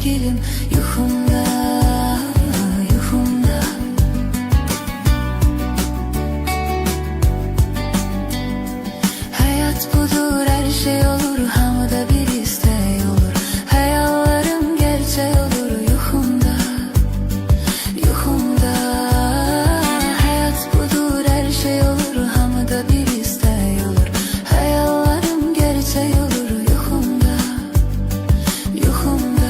sevgilim yuhumda, yuhumda. Hayat budur, her şey olur, hamıda bir isteği olur. Hayallerim gerçek olur yuhumda, yuhumda. Hayat budur, her şey olur, hamıda bir isteği olur. Hayallerim gerçek olur yuhumda, yuhumda.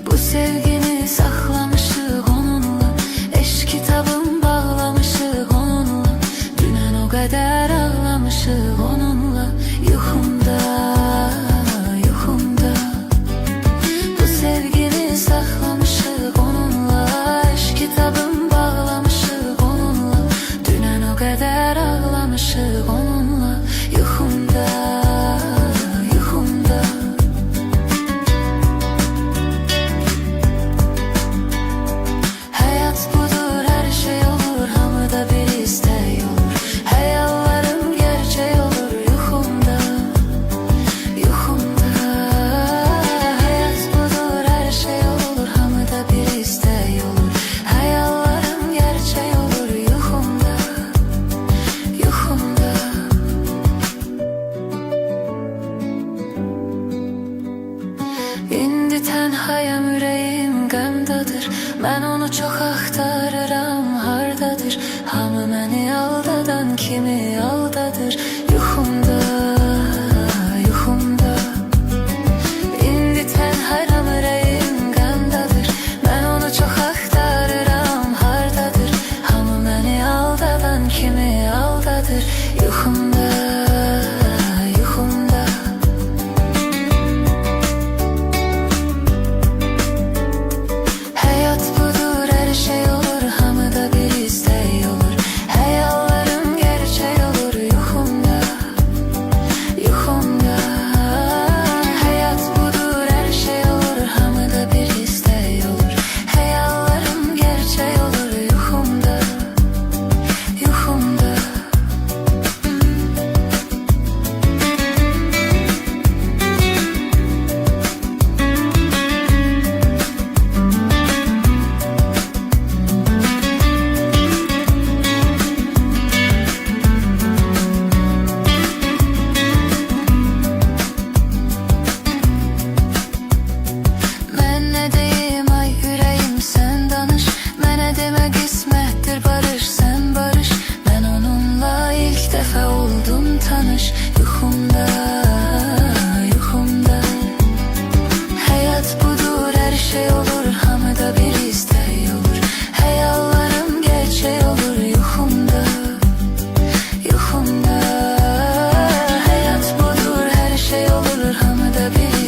Bu sevgini saklamışık onunla, eş kitabım bağlamışık onunla. Dünen o kadar ağlamışık onunla, yuhumda, yuhumda. Bu sevgini saklamışık onunla, eş kitabım bağlamışık onunla. Dünen o kadar ağlamışık onunla, yuhumda, yuhumda. Hayat budur, her şey olur, hamıda bir isteği olur. Hayallerim gerçek olur yuhumda, yuhumda. Hayat budur, her şey olur, hamıda bir isteği olur. Hayallerim gerçek olur yuhumda, yuhumda. İndi tenhayam, yüreğim qəmdadır. Mən onu çox axtarıram, hardadır? Hamı məni aldadan kimi aldadır yuxumda, yuxumda. İndi tenhayam, yüreğim qəmdadır. Mən onu çox axtarıram, hardadır? Hamı məni aldadan kimi aldadır yuxumda, yuxumda. Hayat budur, her şey olur, hamıda bir isteği olur. Hayallerim gerçek olur yuhumda, yuhumda. Hayat budur, her şey olur, hamıda bir isteği olur. Hayallerim gerçek olur yuhumda, yuhumda. Mən nə deyim ay ürəyim, sən danış. Mənə demə qismətdir barış, sən barış. Mən onunla ilk dəfə oldum tanış yuxumda, yuxumda. Hayat budur, her şey olur, hamıda bir isteği olur. Hayallerim gerçek olur yuxumda, yuxumda. Hayat budur, her şey olur, hamıda bir